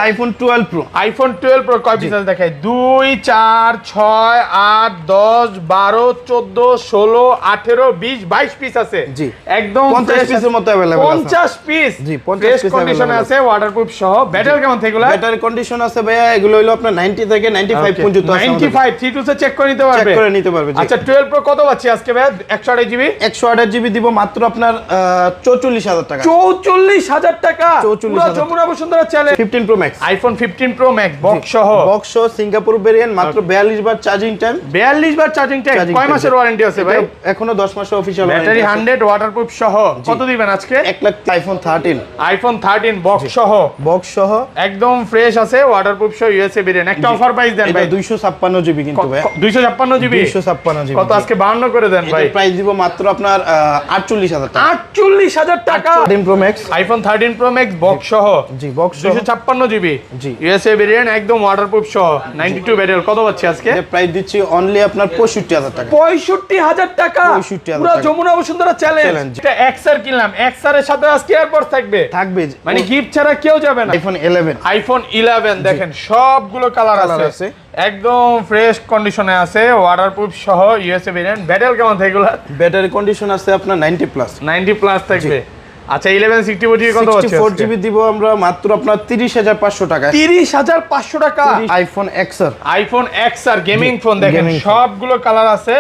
IPhone 12 pro. IPhone 12 pro কয় piece আছে দেখাই? 2 4 6 8 10 12 14 16 18 20 22 পিস আছে। জি একদম 50 পিসের মতো अवेलेबल আছে। 50 পিস। জি 50 ফ্রেশ পিস কন্ডিশনে আছে, ওয়াটারপ্রুফ সহ। ব্যাটারি কেমন থেকে এগুলা? ব্যাটারি কন্ডিশন আছে ভাইয়া, এগুলো হলো আপনার 90 থেকে 95 পর্যন্ত আছে। 95 32 চেক করে নিতে পারবে। চেক করে নিতে পারবে। আচ্ছা 12 প্রো কত পাচ্ছি আজকে ভাই? 128 জিবি 128 জিবি দিব মাত্র আপনার 44000 টাকা। 44000 টাকা। পুরো Jamuna Bashundhara challenge. 15 pro max. IPhone 15 pro max box সহ। বক্স সহ সিঙ্গাপুর ভেরিয়েন্ট, মাত্র 42 বার চার্জিং টাইম। 42 বার চার্জিং টাইম। কয় মাসের ওয়ারেন্টি আছে ভাই? এখনো 10 মাসের অফিশিয়াল ওয়ারেন্টি। ব্যাটারি 100 ওয়াটারপ্রুফ সহ। কত দিবেন আজকে? 1 লাখ। আইফোন 13। আইফোন 13 বক্স সহ। বক্স সহ একদম ফ্রেশ আছে, ওয়াটারপ্রুফ সহ, ইউএসএ ভেরিয়েন্ট। একটা অফার প্রাইস দেন ভাই। 256 জিবি কিন্তু ভাই। 256 জিবি। 256 জিবি। কত আজকে 52 করে দেন ভাই? এর প্রাইস দিব মাত্র আপনার 48000 টাকা। 48000 টাকা। 13 pro max. IPhone 13 pro max box সহ। জি বক্স সহ 256 জিবি। জি ইউএসএ ভেরিয়েন্ট একদম ওয়াটারপ্রুফ সহ 92 ব্যাটারি। কত পাচ্ছি আজকে? এর প্রাইস দিচ্ছি অনলি আপনার 65000 টাকা। 65000 টাকা। 65000 পুরো টাকা। যমুনা বসুন্ধরা চ্যালেঞ্জ। এটা এক্সআর কিনলাম, এক্সআর এর সাথে আজকে এয়ারপডস থাকবে। মানে গিফট ছাড়া কেউ যাবে না। আইফোন 11। আইফোন 11 দেখেন সবগুলো কালার আছে, একদম ফ্রেশ কন্ডিশনে আছে, ওয়াটারপ্রুফ সহ, ইউএসএ ভেরিয়েন্ট। ব্যাটারি কেমন থাকে এগুলা? ব্যাটারি কন্ডিশন আছে আপনার 90 প্লাস। 90 প্লাস থাকবে। আচ্ছা 1164 জিবি কত আছে? 64 জিবি দিব আমরা মাত্র আপনার 30500 টাকা। 30500 টাকা। IPhone XR. IPhone XR gaming phone দেখেন সবগুলো কালার আছে,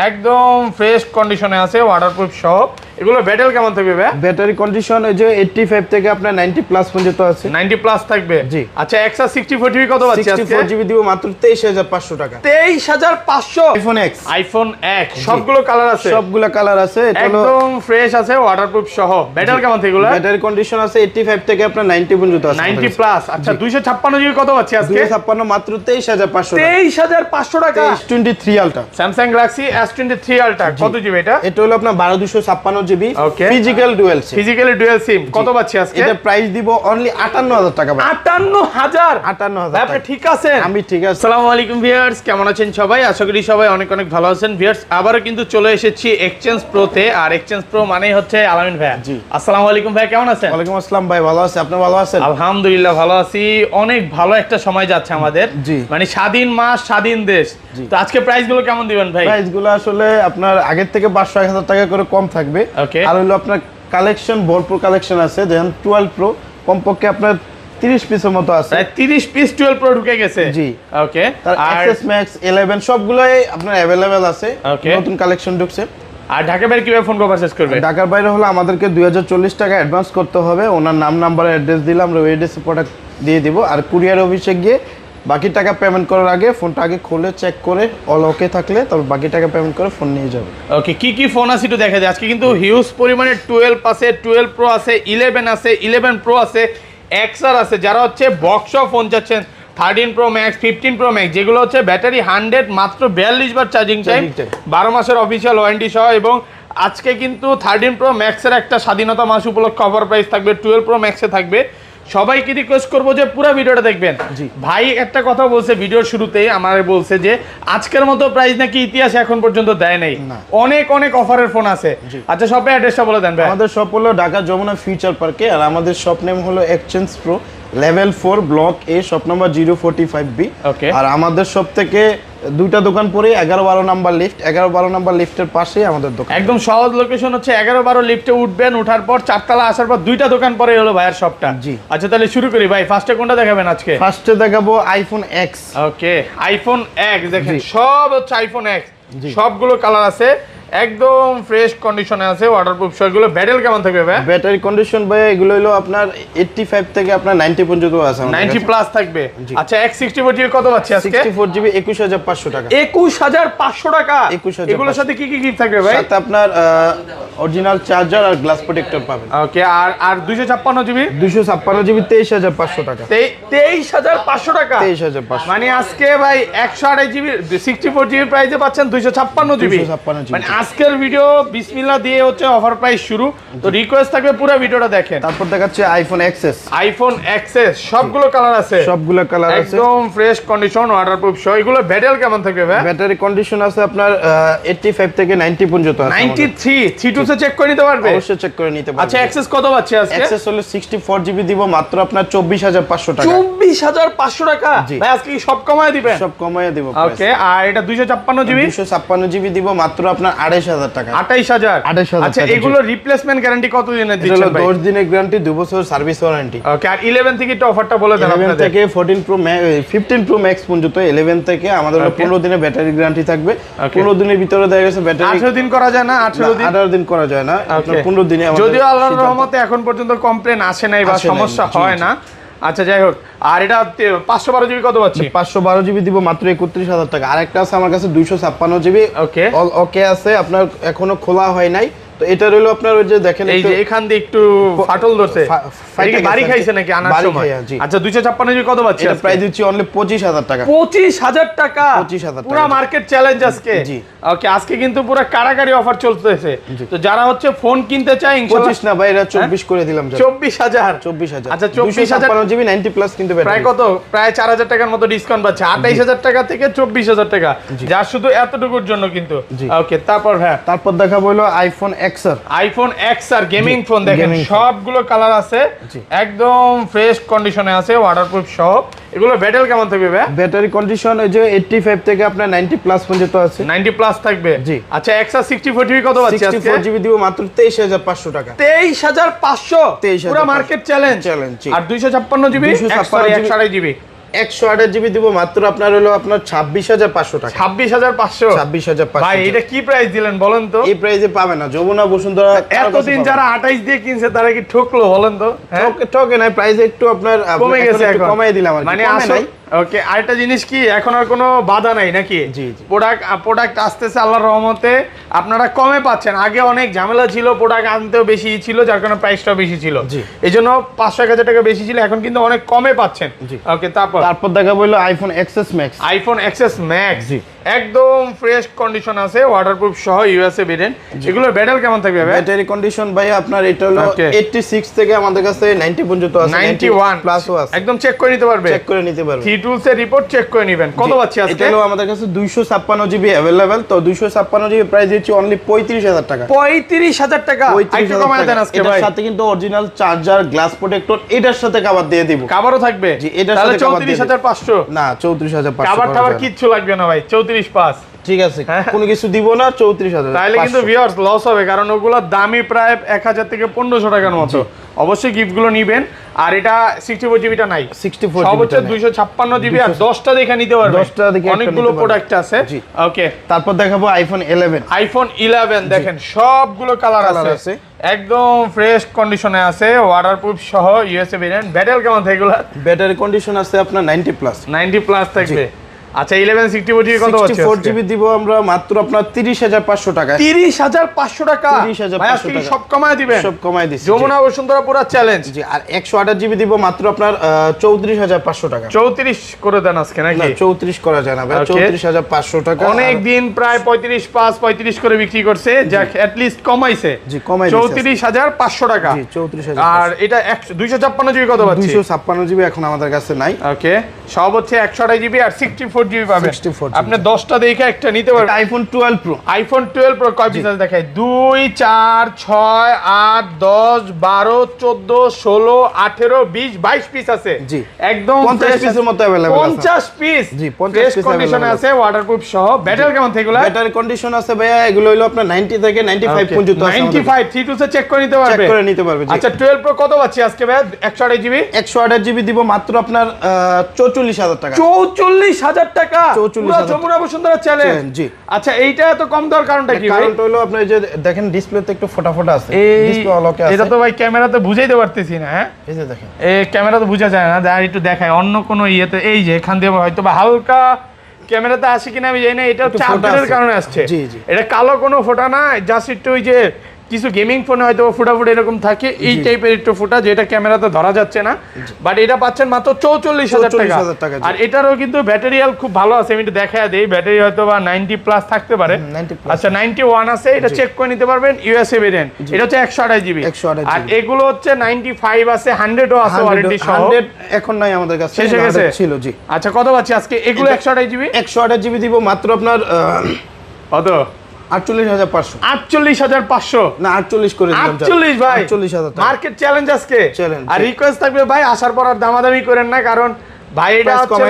একদম ফ্রেশ কন্ডিশনে আছে, ওয়াটারপ্রুফ সহ। এগুলো ব্যাটারি কেমন থাকবে ভাই? ব্যাটারি কন্ডিশন এই যে 85 থেকে আপনার 90 প্লাস পর্যন্ত আছে। 90 প্লাস থাকবে। জি। আচ্ছা এক্সআর 64 জিবি কত আছে আজকে? 64 জিবি দিব মাত্র 23500 টাকা। 23500। IPhone x. আইফোন এক্স সবগুলো কালার আছে, সবগুলো কালার আছে, একদম ফ্রেশ আছে, ওয়াটারপ্রুফ সহ। ব্যাটারি কেমন থাকে এগুলো? ব্যাটারি কন্ডিশন আছে 85 থেকে আপনার 90 পর্যন্ত আছে। 90 প্লাস। আচ্ছা 256 জিবি কত আছে আজকে? 256 মাত্র 23500 টাকা। 23500 টাকা। S23 ultra. Samsung Galaxy S23 ultra কত জিবি এটা? এটা হলো আপনার 12256 জিবি। ওকে। Physical dual SIM. Physically dual SIM কত পাচ্ছি আজকে? এটা প্রাইস দিব অনলি 58000 টাকা ভাই। 58000। 58000 আপনি ঠিক আছেন? আমি ঠিক আছি। আসসালামু আলাইকুম ভিউয়ার্স, কেমন আছেন সবাই? আশা করি সবাই অনেক অনেক ভালো আছেন। ভিউয়ার্স আবারো কিন্তু চলে এসেছি এক্সচেঞ্জ প্রোতে, আর এক্সচেঞ্জ প্রো মানেই হচ্ছে আলামিন ভাই। জি। আসসালামু আলাইকুম ভাই, কেমন আছেন? ওয়ালাইকুম আসসালাম ভাই, ভালো আছি, আপনি ভালো আছেন? আলহামদুলিল্লাহ ভালো আছি। অনেক ভালো একটা সময় যাচ্ছে আমাদের। জি। মানে স্বাধীন মাস স্বাধীন দেশ। তো আজকে প্রাইস গুলো কেমন দিবেন ভাই? প্রাইস গুলো আসলে আপনার আগের থেকে 500-1000 টাকা করে কম থাকবে। ওকে। আর হলো আপনার কালেকশন ভরপুর কালেকশন আছে, যেমন 12 প্রো কমপক্ষে আপনার 30 পিসের মতো আছে। 30 পিস 12 প্রো ঢুকে গেছে। জি। ওকে। আর এক্সএস ম্যাক্স 11 সবগুলাই আপনার अवेलेबल আছে। ওকে। নতুন কালেকশন ঢুকছে। আর ঢাকা বাইরে কিভাবে ফোন করে পারচেজ করবে? ঢাকার বাইরে হলে আমাদেরকে 2040 টাকা অ্যাডভান্স করতে হবে। ওনার নাম নাম্বার অ্যাড্রেস দিলে আমরা ওই অ্যাড্রেসে প্রোডাক্ট দিয়ে দিব। আর কুরিয়ার অফিসে গিয়ে বাকি টাকা পেমেন্ট করার আগে ফোনটা আগে খুলে চেক করে অল ওকে থাকলে তারপর বাকি টাকা পেমেন্ট করে ফোন নিয়ে যাবে। ওকে, কি কি ফোন আছে একটু দেখা যায়। আজকে কিন্তু হিউজ পরিমাণে 12 আছে, 12 প্রো আছে, 11 আছে, 11 প্রো আছে, এক্সআর আছে। যারা হচ্ছে বক্স ফোন চাচ্ছেন 13 প্রো ম্যাক্স, 15 প্রো ম্যাক্স, যেগুলো হচ্ছে ব্যাটারি 100 মাত্র 42 বার চার্জিং টাইম, 12 মাসের অফিসিয়াল ওয়ারেন্টি সহ। এবং আজকে কিন্তু 13 প্রো ম্যাক্সের একটা স্বাধীনতা মাস উপলক্ষে অফার প্রাইস থাকবে, 12 প্রো ম্যাক্সে থাকবে। সবাইকে রিকোয়েস্ট করবো যে পুরো ভিডিওটা দেখবেন। ভাই একটা কথা বলছে ভিডিওর শুরুতেই, আমার বলছে যে আজকের মতো প্রাইস নাকি ইতিহাস এখন পর্যন্ত দেয় নাই, অনেক অনেক অফারের ফোন আছে। আচ্ছা শপের অ্যাড্রেসটা বলে দেন ভাই। আমাদের শপ হলো ঢাকা যমুনা ফিউচার পার্কে, আর আমাদের শপ নেম হলো এক্সচেঞ্জ প্রো, লেভেল 4 ব্লক এ, শপ নাম্বার 045B। ওকে। আর আমাদের শপ থেকে দুইটা দোকান পরে 11-12 নাম্বার লিফট, 11-12 নাম্বার লিফটের পাশেই আমাদের দোকান। একদম সহজ লোকেশন হচ্ছে 11-12 লিফটে উঠবেন, উঠার পর 4 তলা আসার পর দুইটা দোকান পরে হলো ভাইয়ের শপটা। জি। আচ্ছা তাহলে শুরু করি ভাই, ফার্স্টে কোনটা দেখাবেন আজকে? ফার্স্টে দেখাবো আইফোন এক্স। ওকে, আইফোন এক্স দেখেন সব হচ্ছে আইফোন এক্স, সবগুলো কালার আছে, একদম ফ্রেশ কন্ডিশনে আছে, ওয়াটারপ্রুফ সহ। এগুলো ব্যাটারি কেমন থাকবে ভাই? ব্যাটারি কন্ডিশন ভাই এগুলো হলো আপনার 85 থেকে আপনার 90 পর্যন্ত আছে, 90 প্লাস থাকবে। আচ্ছা X64 জিবি কত পাচ্ছি আজকে? 64 জিবি 21500 টাকা। 21500 টাকা। 21500। এগুলোর সাথে কি কি গিফট থাকবে ভাই? সাথে আপনার অরিজিনাল চার্জার আর গ্লাস প্রোটেক্টর পাবেন। ওকে। আর 256 জিবি? 256 জিবি 23500 টাকা। 23500 টাকা। 23500। মানে আজকে ভাই 128 জিবি 64 জিবি প্রাইসে পাচ্ছেন 256 জিবি। মানে আজকের ভিডিও বিসমিল্লাহ দিয়ে হচ্ছে অফার প্রাইস শুরু, তো রিকোয়েস্ট থাকবে পুরো ভিডিওটা দেখেন। তারপর দেখাচ্ছে আইফোন এক্সএস। আইফোন এক্সএস সবগুলো কালার আছে, সবগুলো কালার আছে, একদম ফ্রেশ কন্ডিশন, ওয়াটারপ্রুফ সহ। এগুলো ব্যাটারি কেমন থাকবে ভাই? ব্যাটারি কন্ডিশন আছে আপনার 85 থেকে 90 পর্যন্ত আছে। 93 32 সে চেক করে নিতে পারবে? অবশ্যই চেক করে নিতে পারবে। আচ্ছা এক্সএস কত পাচ্ছে আজকে? এক্সএস হলো 64 জিবি দিব মাত্র আপনার 24500 টাকা। 24500 টাকা ভাই, আজকে কি সব কমায় দিবেন? সব কমায় দিব। ওকে, আর এটা 256 জিবি? 256 জিবি দিব মাত্র আপনার 28000 টাকা। 28000। আচ্ছা এগুলো রিপ্লেসমেন্ট গ্যারান্টি কত দিনের দিচ্ছেন ভাই? 10 দিনের গ্যারান্টি, 2 বছর সার্ভিস ওয়ারেন্টি। ওকে, আর 11 থেকে একটু অফারটা বলে দেন 11 আপনাদের। থেকে 14 প্রো 15 প্রো ম্যাক্স পর্যন্ত 11 থেকে আমাদের 15 দিনের ব্যাটারি গ্যারান্টি থাকবে। 15 দিনের ভিতরে দেখা গেছে ব্যাটারি 18 দিন করা যায় না? 18 দিন করা যায় না, আপনার 15 দিনে আমাদের। যদিও আল্লাহর রহমতে এখন পর্যন্ত কমপ্লেন আসে নাই বা সমস্যা হয় না। আচ্ছা যাই হোক, আর এটা 512 জিবি কত পাচ্ছি? 512 জিবি দিব মাত্র 31000 টাকা। আরেকটা আছে আমার কাছে 256 জিবি। ওকে, ওকে আছে, আপনার এখনো খোলা হয় নাই। তো এটা রইলো আপনার ওই যে দেখেন এই যে এখান দিয়ে একটু ফাটল ধরছে, এটা বাড়ি খাইছে নাকি আনার সময়? আচ্ছা 256 জিবি কত পাচ্ছি? এটা প্রাইস দিচ্ছি অনলি 25000 টাকা। 25000 টাকা, 25000 টাকা পুরো মার্কেট চ্যালেঞ্জ আজকে। জি ওকে, আজকে কিন্তু পুরো কারাকারি অফার চলতেছে। তো যারা হচ্ছে ফোন কিনতে চায় ইনশাআল্লাহ 25 না ভাই, এটা 24 করে দিলাম। 24000। আচ্ছা 24000 জিবি 90 প্লাস কিনতে পারবেন। প্রায় কত? প্রায় 4000 টাকার মতো ডিসকাউন্ট পাচ্ছে। 28000 টাকা থেকে 24000 টাকা, যা শুধু এতটুকুর জন্য কিন্তু। ওকে, তারপর হ্যাঁ, তারপর দেখাবো হলো iPhone XR. IPhone XR gaming phone দেখেন, সবগুলো কালার আছে, একদম ফ্রেশ কন্ডিশনে আছে, ওয়াটারপ্রুফ সহ। এগুলো ব্যাটারি কেমন থাকবে ভাই? ব্যাটারি কন্ডিশন ওই যে 85 থেকে আপনার 90 প্লাস পর্যন্ত আছে। 90 প্লাস থাকবে। জি। আচ্ছা এক্সআর 64 জিবি কত পাচ্ছি আজকে? 64 জিবি দিব মাত্র 23500 টাকা। 23500, পুরো মার্কেট চ্যালেঞ্জ। আর 256 জিবি 128 জিবি 128 জিবি দিব মাত্র আপনার হলো আপনার 26500 টাকা। 26500? 26500 ভাই এটা কি প্রাইস দিলেন বলেন তো? এই প্রাইসে পাবে না যমুনা বসুন্ধরা। এতদিন যারা 28 দিয়ে কিনছে তারা কি ঠকলো বলেন তো? হ্যাঁ ঠকে নাই, প্রাইসে একটু আপনার কমে গেছে, একটু কমাই দিলাম আর কি। মানে আসলে ওকে, আরেকটা জিনিস কি, এখন আর কোনো বাধা নাই নাকি? জি জি, প্রোডাক্ট আসতেছে আল্লাহর রহমতে, আপনারা কমে পাচ্ছেন। আগে অনেক ঝামেলা ছিল, প্রোডাক্ট আনতেও বেশি ছিল, যার কারণে প্রাইসটাও বেশি ছিল। এই জন্য 500-1000 টাকা বেশি ছিল, এখন কিন্তু অনেক কমে পাচ্ছেন। ওকে, তারপর দেখাবো হলো iPhone XS max. IPhone XS max একদম ফ্রেশ কন্ডিশন আছে, ওয়াটারপ্রুফ সহ, ইউএসএ ভেরিয়েন্ট। এগুলোর ব্যাটারি কেমন থাকবে ভাই? ব্যাটারি কন্ডিশন ভাই আপনার এটা হলো 86 থেকে আমাদের কাছে 90 পর্যন্ত আছে, 91 প্লাসও আছে। একদম চেক করে নিতে পারবে, চেক করে নিতে পারবে। থ্রি টুলসের রিপোর্ট চেক করে নেবেন। কত পাচ্ছি আজকে? এটা হলো আমাদের কাছে 256 জিবি अवेलेबल। তো 256 জিবি প্রাইস দিচ্ছি অনলি 35000 টাকা। 35000 টাকা, একটু কমায় দেন আজকে ভাই। এর সাথে কিন্তু অরিজিনাল চার্জার, গ্লাস প্রোটেক্টর এটার সাথে কভার দিয়ে দিব। কভারও থাকবে? জি, এটার তাহলে সাথে কভার দিয়ে 34500 না 34500। কভার টাভার কিচ্ছু লাগবে না ভাই, 34500 ঠিক আছে, কোনো কিছু দিব না, 34000। তাহলে কিন্তু ভিউয়ার্স লস হবে, কারণ ওগুলোর দামই প্রায় 1000 থেকে 1500 টাকার মতো। অবশ্যই গিফটগুলো নিবেন। আর এটা 64 জিবিটা নাই, 64 সব হচ্ছে 256 জিবি, আর 10টা দেখে নিতে পারবে। 10টা দেখে অনেকগুলো প্রোডাক্ট আছে। ওকে, তারপর দেখাবো আইফোন 11। আইফোন 11 দেখেন, সবগুলো কালার আছে, একদম ফ্রেশ কন্ডিশনে আছে, ওয়াটারপ্রুফ সহ, ইউএসএ ভেরিয়েন্ট। ব্যাটারি কেমন থাকে এগুলা? ব্যাটারি কন্ডিশন আছে আপনার 90 প্লাস। 90 প্লাস থাকবে। আচ্ছা 11 64 জিবি কত পাচ্ছি? 64 জিবি দিব আমরা মাত্র আপনার 30500 টাকা। 30500 টাকা? 30500 টাকা সব কমায় দিবেন? সব কমায় দিছি। যমুনা বসুন্ধরা পুরো চ্যালেঞ্জ। জি, আর 128 জিবি দিব মাত্র আপনার 34500 টাকা। 34 করে দেন আজকে নাকি? না 34 করা যায় না ভাই, 34500 টাকা। অনেক দিন প্রায় 35 করে বিক্রি করছে, যাক এট লিস্ট কমাইছে। জি, কমাই দিছে 34500 টাকা। জি 34000। আর এটা 256 জিবি কত পাচ্ছি? 256 জিবি এখন আমাদের কাছে নাই। ওকে, সব হচ্ছে 128 জিবি আর 64 জিবি পাবেন। আপনি 10টা দেখে একটা নিতে পারবেন। IPhone 12 pro. আইফোন 12 প্রো কয় পিস আছে দেখাই? 2 4 6 8 10 12 14 16 18 20 22 পিস আছে। জি, একদম 50 পিসের মতো अवेलेबल আছে। 50 পিস। জি, 50 পিস কন্ডিশনে আছে, ওয়াটারপ্রুফ সহ। ব্যাটারি কেমন থাকে এগুলা? ব্যাটারি কন্ডিশন আছে ভাইয়া, এগুলো হলো আপনার 90 থেকে 95 পর্যন্ত আছে। 95 32 চেক করে নিতে পারবে। চেক করে নিতে পারবে। আচ্ছা 12 প্রো কত পাচ্ছি আজকে ভাই? 128 জিবি। 128 জিবি দিব মাত্র আপনার 44000 টাকা। 44000 টাকা, পুরো যমুনা বসুন্ধরা চ্যালেঞ্জ। জি। আচ্ছা এইটা এত কম দেওয়ার কারণটা কি ভাই? কারণটা হলো আপনার এই যে দেখেন ডিসপ্লেতে একটু ফোটা আছে, ডিসপ্লে অলকে আছে। এটা তো ভাই ক্যামেরাতে বুঝাইতে পারতেছি না। হ্যাঁ এই যে দেখেন, এই ক্যামেরাতে বোঝা যায় না, আর একটু দেখায় অন্য কোনো ইয়েতে। এই যে এখান দিয়ে হয়তো বা হালকা ক্যামেরাতে আসে কিনা আমি জানি না, এটা চার্জারের কারণে আসছে। জি জি, এটা কালো কোনো ফোটা না, জাস্ট একটু ওই যে কিছু গেমিং ফোনে হয়তো ফুটাফুটি এরকম থাকে, এই টাইপের একটু ফুটা যেটা ক্যামেরাতে ধরা যাচ্ছে না, বাট এটা পাচ্ছেন মাত্র 44,000 টাকা। আর এটারও কিন্তু ব্যাটারি হেলথ খুব ভালো আছে, আমি একটু দেখায় দেই, ব্যাটারি হয়তো বা 90 প্লাস থাকতে পারে। আচ্ছা 91 আছে, এটা চেক করে নিতে পারবেন, ইউএসএ ভেরিয়েন্ট, এটা হচ্ছে 128 জিবি। আর এগুলো হচ্ছে 95 আছে, 100 ও আছে ওয়ারেন্টি সহ। 100 এখন নাই আমাদের কাছে, শেষ হয়ে গেছে ছিল জি। আচ্ছা কত পাচ্ছি আজকে এগুলো? 128 জিবি, 128 জিবি দিব মাত্র আপনার কত? 48,500। 48,500 না 48 করে দিলাম। 48 ভাই, 48,000 টাকা মার্কেট চ্যালেঞ্জ আজকে। চ্যালেঞ্জ। আর রিকোয়েস্ট থাকবে ভাই আসার পর আর দামাদামি করেন না, কারণ ভাই এটা হচ্ছে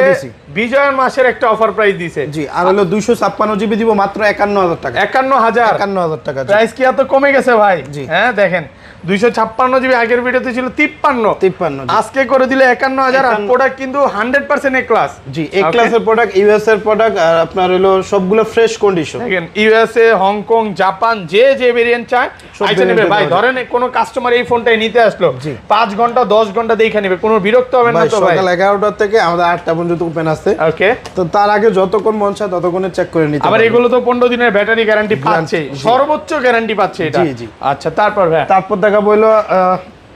বিজয়ের মাসের একটা অফার প্রাইস দিয়েছে। জি, আর হলো 256 জিবি দিব মাত্র 51,000 টাকা। 51,000 টাকা প্রাইস কি এত কমে গেছে ভাই? হ্যাঁ দেখেন 256 জিবি, আগের ভিডিওতে ছিল 53, আজকে করে দিলে 51,000। আর প্রোডাক্ট কিন্তু 100% এ ক্লাস। জি, এ ক্লাসের প্রোডাক্ট, ইউএস এর প্রোডাক্ট, আর আপনার হলো সবগুলো ফ্রেশ কন্ডিশন। দেখেন ইউএসএ, হংকং, জাপান যে ভেরিয়েন্ট চায় আইসা নেবে ভাই। ধরেন কোন কাস্টমার এই ফোনটাই নিতে আসলো, 5 ঘন্টা 10 ঘন্টা দেখে নেবে, কোনো বিরক্ত হবে না তো ভাই। সকাল 11টা থেকে আমাদের 8টা পর্যন্ত ওপেন আছে। ওকে, তো তার আগে যতক্ষণ মন চায় ততক্ষণে চেক করে নিতে। আবার এগুলো তো 15 দিনের ব্যাটারি গ্যারান্টি পাচ্ছে, সর্বোচ্চ গ্যারান্টি পাচ্ছে এটা। জি। আচ্ছা তারপর দেখাবো হলো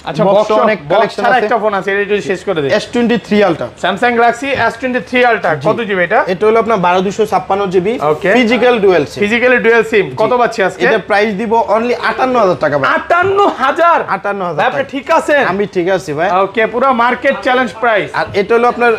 আচ্ছা বক্স অনেক কালেকশন আছে। একটা ফোন আছে, এটা যদি শেষ করে দেই। S23 Ultra, Samsung Galaxy S23 Ultra, কত জিবি এটা? এটা হলো আপনার 12256 জিবি, ওকে, physical dual SIM. Physically dual SIM কত পাচ্ছি আজকে? এটা প্রাইস দিব অনলি 58,000 টাকা ভাই। 58,000 58,000 আপনি ঠিক আছে? আমি ঠিক আছি ভাই। ওকে, পুরো মার্কেট চ্যালেঞ্জ প্রাইস। আর এটা হলো আপনার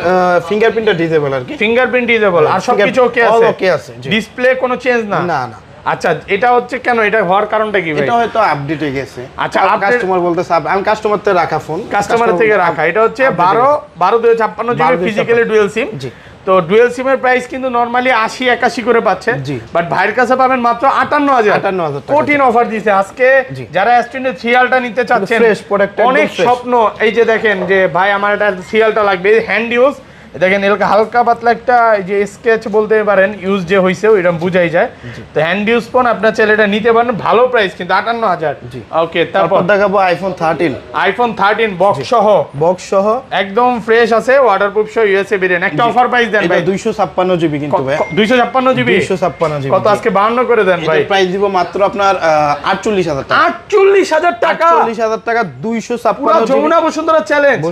ফিঙ্গারপ্রিন্টটা ডিসেবল আর কি, ফিঙ্গারপ্রিন্ট ডিসেবল, আর সবকিছু ওকে আছে? ওকে আছে। ডিসপ্লে কোনো চেঞ্জ না? না। আচ্ছা এটা হচ্ছে কেন, এটা হওয়ার কারণটা কি ভাই? এটা হয়তো আপডেট হয়ে গেছে। আচ্ছা কাস্টমার বলতেছে, আমি কাস্টমার থেকে রাখা ফোন, কাস্টমার থেকে রাখা। এটা হচ্ছে 12/256 জিবি ফিজিক্যালি ডুয়াল সিম। জি। তো ডুয়াল সিমের প্রাইস কিন্তু নরমালি 80-81 করে পাচ্ছে, বাট ভাইয়ের কাছে পাবেন মাত্র 58,000। কঠিন অফার দিয়েছে আজকে। যারা S23 Ultra নিতে চাচ্ছেন, অনেক স্বপ্ন, এই যে দেখেন যে ভাই আমার এটা 3 Ultra লাগবে, হ্যান্ড ইউজ, দেখেন এলাকা হালকা পাতলা একটা যে স্কেচ বলতে পারেন, ইউজ যে হইছে ওইটা বুঝাই যায়। তো হ্যান্ড ইউজ ফোন আপনার ছেলেটা নিতে পারেন, ভালো প্রাইস কিন্তু 58,000। ওকে, তারপর দেখাবো আইফোন 13 বক্স সহ একদম ফ্রেশ আছে, ওয়াটারপ্রুফ সহ, ইউএসএ ভেরিয়েন্ট। একটা অফার প্রাইস দেন ভাই। 256 জিবি কিন্তু ভাই, 256 জিবি। কত আজকে 52 করে দেন ভাই। প্রাইস দিব মাত্র আপনার 48,000 টাকা। 48,000 টাকা, 48,000 টাকা 256 জিবি। যমুনা বসুন্ধরা চ্যালেঞ্জ।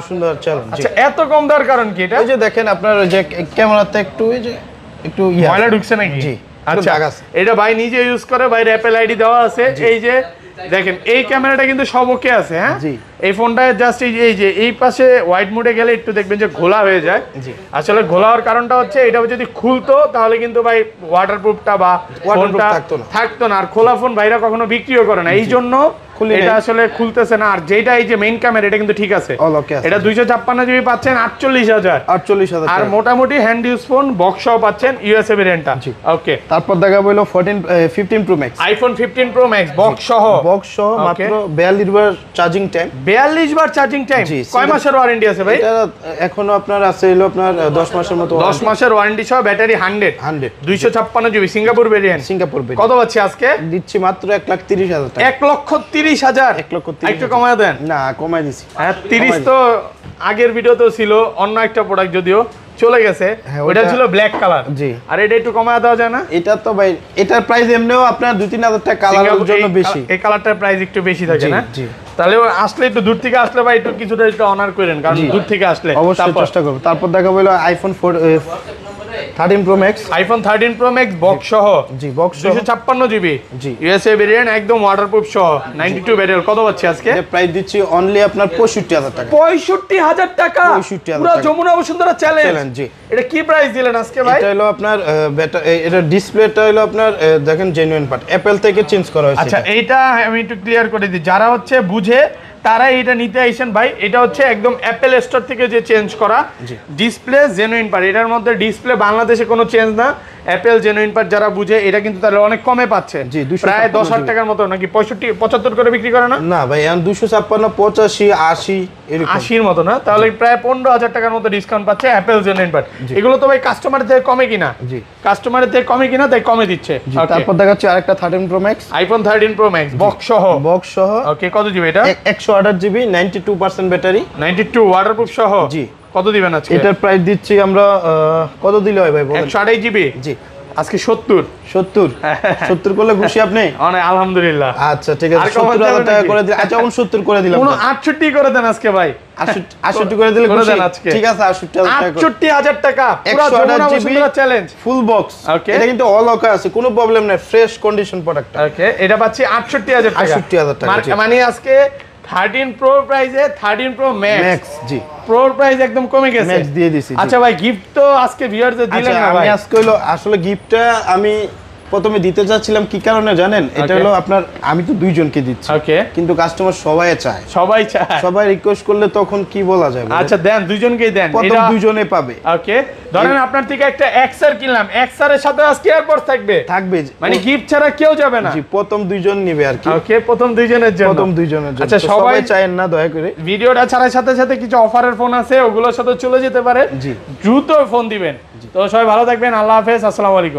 আচ্ছা এত কম দেওয়ার কারণ কি? এটা এই যে দেখেন আপনার যে ক্যামেরাতে একটু এই যে একটু ময়লা ঢুকছে নাকি? জি। আচ্ছা এটা ভাই নিজে ইউজ করে, ভাই অ্যাপল আইডি দেওয়া আছে। এই যে দেখেন এই ক্যামেরাটা কিন্তু সব ওকে আছে। হ্যাঁ, এই ফোনটা জাস্ট এই যে এই পাশে ওয়াইড মোডে গেলে একটু দেখবেন যে ঘোলা হয়ে যায়। আসলে ঘোলা হওয়ার কারণটা হচ্ছে এটা যদি খুলতো তাহলে কিন্তু ভাই ওয়াটারপ্রুফটা বা ফোনটা থাকতো না। আর খোলা ফোন ভাইরা কখনো বিক্রিও করে না, এই জন্য এটা আসলে খুলতেছে না। আর যেটা এই যে মেইন ক্যামেরা, এটা কিন্তু ঠিক আছে। এটা 256 জিবি পাচ্ছেন 48,000। আর মোটামুটি হ্যান্ড ইউজ ফোন বক্স সহ পাচ্ছেন, ইউএসএ ভেরিয়েন্টটা। ওকে, তারপর দেখাবো হলো 15 Pro Max, iPhone 15 Pro Max box সহ মাত্র 42 বার চার্জিং টাইম। 42 বার চার্জিং টাইম। কয় মাসের ওয়ারেন্টি আছে ভাই? এটা এখনো আপনার আছে হলো আপনার 10 মাসের মতো। 10 মাসের ওয়ারেন্টি সহ, ব্যাটারি 100 256 জিবি, সিঙ্গাপুর ভেরিয়েন্ট। কত পাচ্ছি আজকে? দিচ্ছি মাত্র 1,30,000 টাকা। 1,30,000। একটু কমায় দেন না, কমাই দিছি। হ্যাঁ 30 তো আগের ভিডিওতেও ছিল, অন্য একটা প্রোডাক্ট যদিও চলে গেছে, ওটা ছিল ব্ল্যাক কালার। জি, আর এটা একটু কমায় দেওয়া যায় না? এটা তো ভাই এটার প্রাইস এমনিও আপনার 2-3 টাকা কালারের জন্য বেশি, এই কালারটার প্রাইস একটু বেশি থাকে না? জি, তাহলে আসলে একটু দূর থেকে আসলে ভাই একটু কিছুটা একটু অনার করেন, কারণ দূর থেকে আসলে অবশ্যই চেষ্টা করব। তারপর দেখাবো হলো iPhone 13 Pro Max, iPhone 13 Pro Max box সহ। জি, বক্স 256 জিবি। জি, ইউএসএ ভেরিয়েন্ট, একদম ওয়াটারপ্রুফ সহ, 92 ব্যাটারি। কত পাচ্ছি আজকে? এর প্রাইস দিচ্ছি অনলি আপনার 65,000 টাকা। 65,000 টাকা, পুরো যমুনা বসুন্ধরা চ্যালেঞ্জ। জি, এটা কি প্রাইস দিলেন আজকে ভাই? এটা হলো আপনার এটা ডিসপ্লেটা হলো আপনার দেখেন জেনুইন পার্ট, অ্যাপল থেকে চেঞ্জ করা হয়েছে। আচ্ছা এইটা আমি একটু ক্লিয়ার করে দিই, যারা হচ্ছে বুঝে তারা এটা নিতে আইছেন ভাই। এটা হচ্ছে একদম অ্যাপল স্টোর থেকে যে চেঞ্জ করা ডিসপ্লে, জেনুইন পার্ট। এটার মধ্যে ডিসপ্লে বাংলাদেশে কোনো চেঞ্জ না, অ্যাপল জেনুইন পার্ট যারা বুঝে এটা কিন্তু তাহলে অনেক কমে পাচ্ছে। প্রায় 10,000 টাকার মতো নাকি 65-75 করে বিক্রি করে না? না ভাই, এখন 256, 85, 80 এরকম 80-র মতো না, তাহলে প্রায় 15,000 টাকার মতো ডিসকাউন্ট পাচ্ছে অ্যাপল জেনুইন পার্ট। এগুলো তো ভাই কাস্টমারের থেকে কমে কিনা? জি, কাস্টমারের থেকে কমে কিনা, তাই কমে দিচ্ছে। তারপর দেখাচ্ছি আরেকটা 13 Pro Max, iPhone 13 Pro Max box সহ। ওকে, কত জিবি এটা? 128 জিবি, 92% ব্যাটারি, 92 ওয়াটারপ্রুফ সহ। জি, কত দিবেন আজকে? এটার প্রাইস দিচ্ছি আমরা কত দিলে হয় ভাই বলেন? 128 জিবি। জি, আজকে 70 70 করলে খুশি আপনি? অনেক আলহামদুলিল্লাহ। আচ্ছা ঠিক আছে, আর কমাতে 70,000 হবে টাকা নাকি? করে দিলাম। আচ্ছা 69 করে দিলাম। কোন 68 করে দেন আজকে ভাই, 68 করে দিলে করে খুশি? দেন আজকে। ঠিক আছে 68,000 টাকা। 68,000 টাকা পুরো 128 Jamuna GB Bashundhara challenge. Full box. Okay. এটা কিন্তু অল ওকে আছে, কোনো প্রবলেম নাই, ফ্রেশ কন্ডিশন প্রোডাক্ট। ওকে, এটা পাচ্ছি 68,000 টাকা। 68,000 টাকা, জি। মানে আজকে 13 প্রো প্রাইসে 13 প্রো ম্যাক্স ম্যাক্স, জি প্রো প্রাইস একদম কমে গেছে, ম্যাক্স দিয়ে দিছি। আচ্ছা ভাই গিফট তো আজকে ভিউয়ারদের দিলেন আচ্ছা না আমি ভাই? আজকে হলো আসলে গিফটটা আমি প্রথমে দিতে চাচ্ছিলাম, কি কারণে জানেন? এটা Okay. হলো আপনার, আমি তো দুইজনকে দিচ্ছি, ওকে, কিন্তু কাস্টমার সবাই চায়, সবাই চায়। সবাই রিকোয়েস্ট করলে তখন কি বলা যাবে? আচ্ছা দেন, দুইজনকেই দেন। প্রথম এটা দুইজনে পাবে। ওকে, ধরেন আপনার থেকে একটা এক্সআর কিনলাম, এক্সআর এর সাথে আজকে এয়ারপডস থাকবে, থাকবে মানে গিফট ছাড়া কেউ যাবে না। জি, প্রথম দুইজন নিবে আর কি। ওকে, প্রথম দুইজনের জন্য। প্রথম দুইজনের জন্য। আচ্ছা, তো সবাই চায়েন না দয়া করে। ভিডিওটা ছাড়ার সাথে সাথে কিছু অফারের ফোন আছে, ওগুলোর সাথে চলে যেতে পারে, জি। দ্রুত ফোন দিবেন। তো সবাই ভালো থাকবেন, আল্লাহ হাফেজ, আসসালামু আলাইকুম।